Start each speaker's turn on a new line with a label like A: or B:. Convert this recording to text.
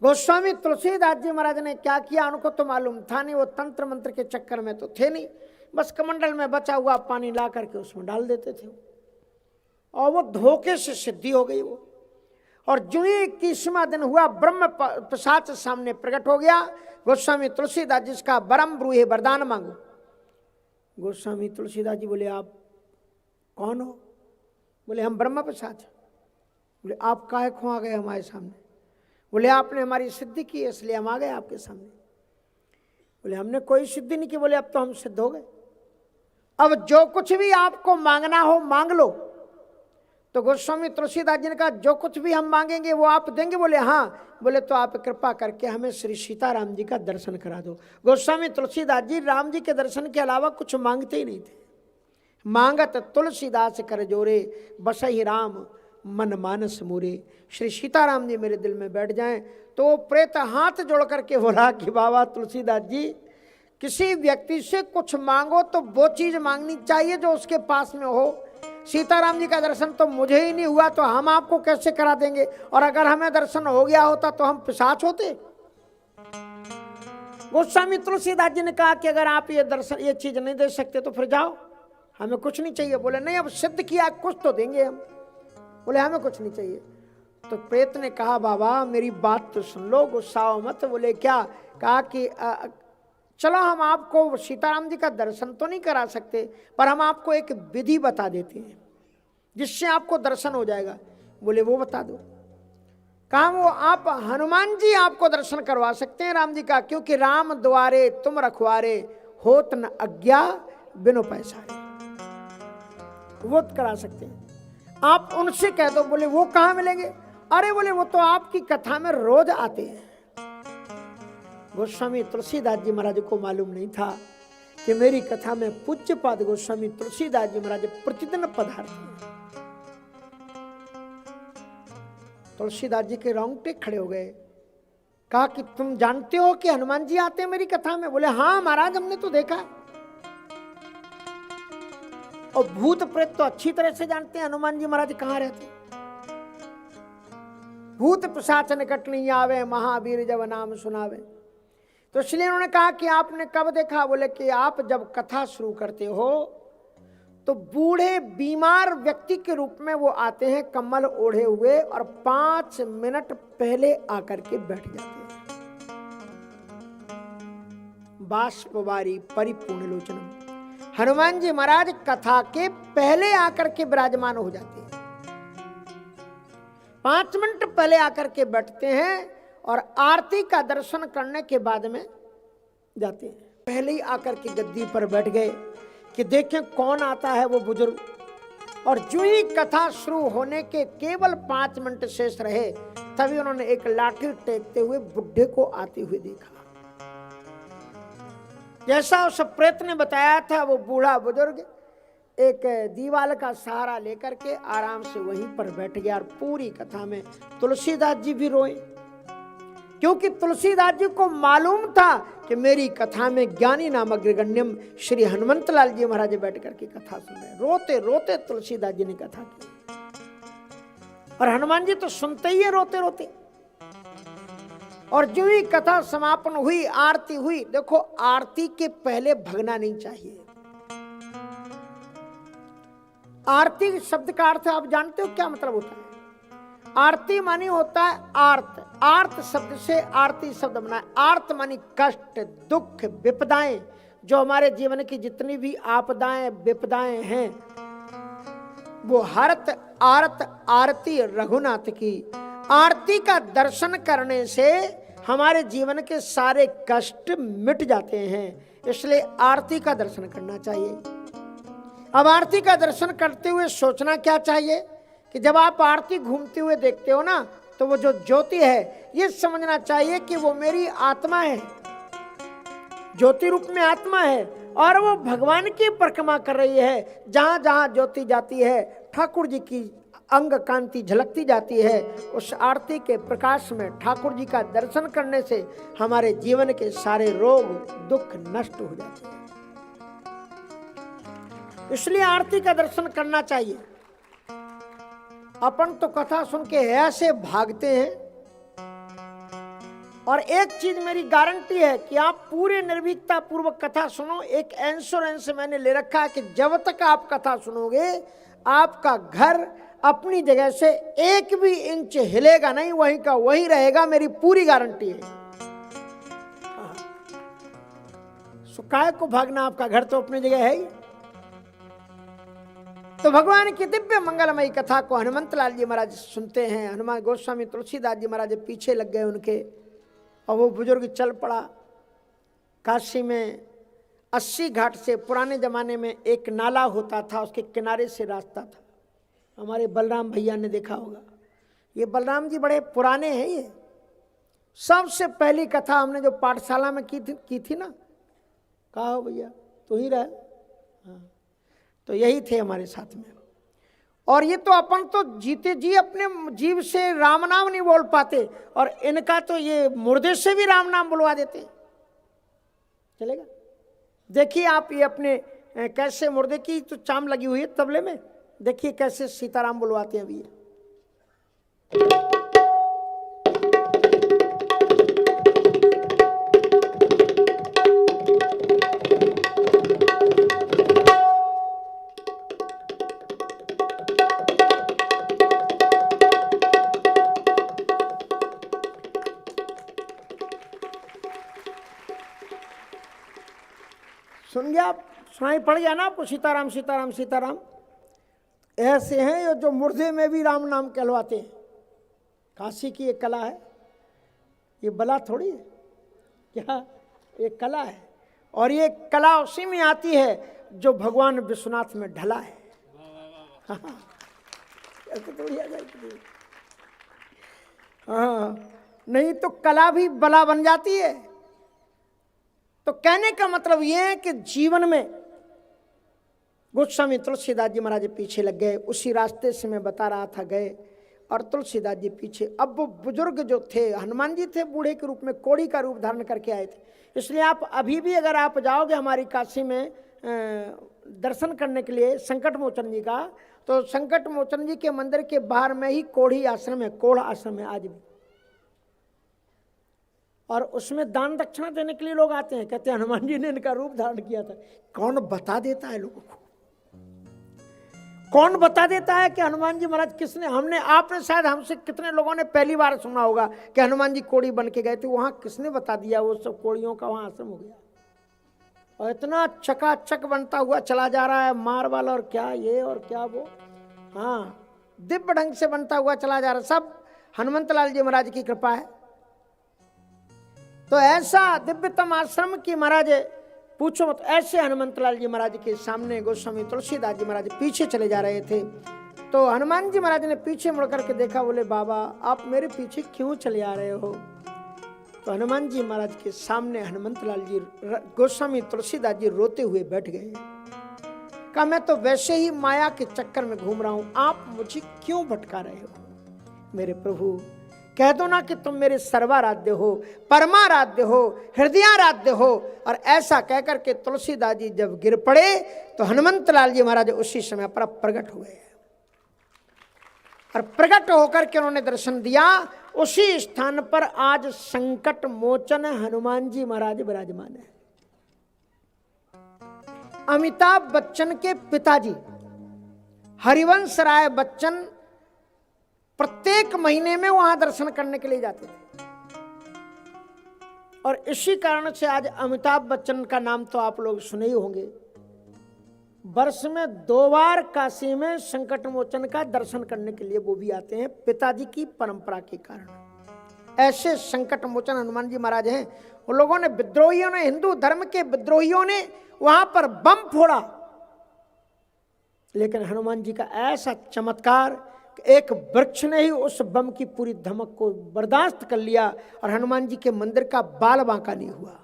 A: गोस्वामी तुलसीदास जी महाराज ने क्या किया उनको तो मालूम था नहीं, वो तंत्र मंत्र के चक्कर में तो थे नहीं, बस कमंडल में बचा हुआ पानी ला करके उसमें डाल देते थे और वो धोखे से सिद्धि हो गई वो। और जो ही 21वां दिन हुआ ब्रह्म पिशाच सामने प्रकट हो गया। गोस्वामी तुलसीदास जी का बरम ब्रूहे वरदान मांगो। गोस्वामी तुलसीदास जी बोले आप कौन हो? बोले हम ब्रह्म पिशाच। बोले आप काहे खो आ गए हमारे सामने? बोले आपने हमारी सिद्धि की इसलिए हम आ गए आपके सामने। बोले हमने कोई सिद्धि नहीं की। बोले अब तो हम सिद्ध हो गए, अब जो कुछ भी आपको मांगना हो मांग लो। तो गोस्वामी तुलसीदास जी ने कहा जो कुछ भी हम मांगेंगे वो आप देंगे? बोले हाँ। बोले तो आप कृपा करके हमें श्री सीताराम जी का दर्शन करा दो। गोस्वामी तुलसीदास जी राम जी के दर्शन के अलावा कुछ मांगते ही नहीं थे। मांगत तुलसीदास कर जोरे बसहि राम मन मानस मोरे। श्री सीताराम जी मेरे दिल में बैठ जाएं। तो प्रेत हाथ जोड़ करके बोला कि बाबा तुलसीदास जी, किसी व्यक्ति से कुछ मांगो तो वो चीज मांगनी चाहिए जो उसके पास में हो। सीताराम जी का दर्शन तो मुझे ही नहीं हुआ तो हम आपको कैसे करा देंगे? और अगर हमें दर्शन हो गया होता तो हम पिशाच होते। गोस्वामी तुलसीदास जी ने कहा कि अगर आप ये दर्शन ये चीज नहीं दे सकते तो फिर जाओ, हमें कुछ नहीं चाहिए। बोले नहीं, अब सिद्ध किया कुछ तो देंगे हम। बोले हमें कुछ नहीं चाहिए। तो प्रेत ने कहा बाबा मेरी बात तो सुन लो, गुस्सा मत। बोले क्या? कहा कि चलो हम आपको सीताराम जी का दर्शन तो नहीं करा सकते, पर हम आपको एक विधि बता देते हैं जिससे आपको दर्शन हो जाएगा। बोले वो बता दो। कहा वो आप हनुमान जी आपको दर्शन करवा सकते हैं राम जी का, क्योंकि राम द्वारे तुम रखवारे होत न आज्ञा बिनु पैसारे। वो करा सकते हैं, आप उनसे कह दो। बोले वो कहाँ मिलेंगे? अरे बोले वो तो आपकी कथा में रोज आते हैं। गोस्वामी तुलसीदास जी महाराज को मालूम नहीं था कि मेरी कथा में पूज्यपाद गोस्वामी तुलसीदास जी महाराज प्रतिदिन पधारते हैं। तुलसीदास जी के रोंगटे खड़े हो गए। कहा कि तुम जानते हो कि हनुमान जी आते हैं मेरी कथा में? बोले हाँ महाराज हमने तो देखा। और भूत प्रेत तो अच्छी तरह से जानते हैं हनुमान जी महाराज कहाँ रहते। भूत पिशाच निकट नहीं आवे, महावीर जब नाम सुनावे। तो इसलिए उन्होंने कहा कि आपने कब देखा? बोले कि आप जब कथा शुरू करते हो तो बूढ़े बीमार व्यक्ति के रूप में वो आते हैं कम्बल ओढ़े हुए और 5 मिनट पहले आकर के बैठ जाते हैं। बाष्पवारी परिपूर्ण लोचनम। हनुमान जी महाराज कथा के पहले आकर के विराजमान हो जाते हैं। 5 मिनट पहले आकर के बैठते हैं और आरती का दर्शन करने के बाद में जाते हैं। पहले ही आकर के गद्दी पर बैठ गए कि देखें कौन आता है वो बुजुर्ग। और जो ही कथा शुरू होने के केवल 5 मिनट शेष रहे तभी उन्होंने एक लाठी टेकते हुए बुढ़े को आते हुए देखा। जैसा उस प्रेत ने बताया था, वो बूढ़ा बुजुर्ग एक दीवाल का सहारा लेकर के आराम से वहीं पर बैठ गया। और पूरी कथा में तुलसीदास जी भी रोए, क्योंकि तुलसीदास जी को मालूम था कि मेरी कथा में ज्ञानी नाम अग्रगण्यम श्री हनुमंत लाल जी महाराज बैठ करके कथा सुन रहे। रोते रोते तुलसीदास जी ने कथा की और हनुमान जी तो सुनते ही है रोते रोते। और जो ही कथा समापन हुई, आरती हुई। देखो आरती के पहले भगना नहीं चाहिए। आरती शब्द का अर्थ आप जानते हो क्या मतलब होता है? आरती मानी होता है आर्त। आर्त शब्द से आरती शब्द बना है। आर्त मानी कष्ट, दुख, विपदाएं, जो हमारे जीवन की जितनी भी आपदाएं विपदाएं हैं वो हरत आरत आरती रघुनाथ की। आरती का दर्शन करने से हमारे जीवन के सारे कष्ट मिट जाते हैं, इसलिए आरती का दर्शन करना चाहिए। अब आरती का दर्शन करते हुए सोचना क्या चाहिए कि जब आप आरती घूमते हुए देखते हो ना, तो वो जो ज्योति है ये समझना चाहिए कि वो मेरी आत्मा है, ज्योति रूप में आत्मा है और वो भगवान की परिक्रमा कर रही है। जहां जहां ज्योति जाती है ठाकुर जी की अंग कांति झलकती जाती है। उस आरती के प्रकाश में ठाकुर जी का दर्शन करने से हमारे जीवन के सारे रोग दुख नष्ट हो जाते हैं। इसलिए आरती का दर्शन करना चाहिए। अपन तो कथा सुन के ऐसे भागते हैं और एक चीज मेरी गारंटी है कि आप पूरे निर्भीकता पूर्वक कथा सुनो। एक इंश्योरेंस मैंने ले रखा है कि जब तक आप कथा सुनोगे आपका घर अपनी जगह से एक भी इंच हिलेगा नहीं, वहीं का वहीं रहेगा, मेरी पूरी गारंटी है। सुकाय को भागना, आपका घर तो अपनी जगह है ही। तो भगवान की दिव्य मंगलमयी कथा को हनुमंत लाल जी महाराज सुनते हैं। हनुमान गोस्वामी तुलसीदास जी महाराज पीछे लग गए उनके, और वो बुजुर्ग चल पड़ा। काशी में 80 घाट से पुराने जमाने में एक नाला होता था, उसके किनारे से रास्ता था। हमारे बलराम भैया ने देखा होगा, ये बलराम जी बड़े पुराने हैं। ये सबसे पहली कथा हमने जो पाठशाला में की थी ना, कहा हो भैया तू ही रह, हाँ, तो यही थे हमारे साथ में। और ये तो अपन तो जीते जी अपने जीव से राम नाम नहीं बोल पाते, और इनका तो ये मुर्दे से भी राम नाम बुलवा देते। चलेगा? देखिए आप, ये अपने कैसे मुर्दे की तो चाम लगी हुई है तबले में, देखिए कैसे सीताराम बुलवाते हैं अभी ये। सुन गया आप? सुनाई पड़ गया ना आपको? सीताराम सीताराम सीताराम। ऐसे हैं ये जो मुर्दे में भी राम नाम कहलवाते हैं। काशी की एक कला है, ये बला थोड़ी है, क्या एक कला है। और ये कला उसी में आती है जो भगवान विश्वनाथ में ढला है। हाँ, नहीं तो कला भी बला बन जाती है। तो कहने का मतलब ये है कि जीवन में गोस्वामी तुलसीदास जी महाराज पीछे लग गए, उसी रास्ते से मैं बता रहा था गए, और तुलसीदास जी पीछे। अब वो बुजुर्ग जो थे, हनुमान जी थे बूढ़े के रूप में, कोढ़ी का रूप धारण करके आए थे। इसलिए आप अभी भी अगर आप जाओगे हमारी काशी में दर्शन करने के लिए संकट मोचन जी का, तो संकट मोचन जी के मंदिर के बाहर में ही कोढ़ी आश्रम है, कोढ़ आश्रम है आज भी। और उसमें दान दक्षिणा देने के लिए लोग आते हैं, कहते हैं हनुमान जी ने इनका रूप धारण किया था। कौन बता देता है लोगों को? कौन बता देता है कि हनुमान जी महाराज किसने, हमने, आपने शायद हमसे कितने लोगों ने पहली बार सुना होगा कि हनुमान जी कोढ़ी बन के गए थे। वहां किसने बता दिया? वो सब कोढ़ियों का वहां आश्रम हो गया, और इतना चकाचक बनता हुआ चला जा रहा है, मार्बल और क्या ये और क्या वो, हाँ, दिव्य ढंग से बनता हुआ चला जा रहा है। सब हनुमंत लाल जी महाराज की कृपा है। तो ऐसा दिव्यतम आश्रम की महाराज पूछो मत। ऐसे हनुमंत लाल जी महाराज के सामने गोस्वामी तुलसीदास जी महाराज पीछे चले जा रहे थे। तो हनुमान जी महाराज ने पीछे मुड़ करके देखा, बोले बाबा आप मेरे पीछे क्यों चले आ रहे हो? तो हनुमान जी महाराज के सामने हनुमंत लाल जी, गोस्वामी तुलसीदास जी रोते हुए बैठ गए। कहा मैं तो वैसे ही माया के चक्कर में घूम रहा हूं, आप मुझे क्यों भटका रहे हो? मेरे प्रभु कह दो ना कि तुम मेरे सर्वाराध्य हो, परमाराध्य हो, हृदयाराध्य हो। और ऐसा कहकर के तुलसीदास जी जब गिर पड़े तो हनुमंत लाल जी महाराज उसी समय पर प्रकट हुए, और प्रकट होकर के उन्होंने दर्शन दिया। उसी स्थान पर आज संकट मोचन हनुमान जी महाराज विराजमान है। अमिताभ बच्चन के पिताजी हरिवंश राय बच्चन प्रत्येक महीने में वहां दर्शन करने के लिए जाते थे, और इसी कारण से आज अमिताभ बच्चन का नाम तो आप लोग सुने ही होंगे। वर्ष में 2 बार काशी में संकट मोचन का दर्शन करने के लिए वो भी आते हैं, पिताजी की परंपरा के कारण। ऐसे संकट मोचन हनुमान जी महाराज हैं। उन लोगों ने, विद्रोहियों ने, हिंदू धर्म के विद्रोहियों ने वहां पर बम फोड़ा, लेकिन हनुमान जी का ऐसा चमत्कार, एक वृक्ष ने ही उस बम की पूरी धमक को बर्दाश्त कर लिया, और हनुमान जी के मंदिर का बाल बांका नहीं हुआ।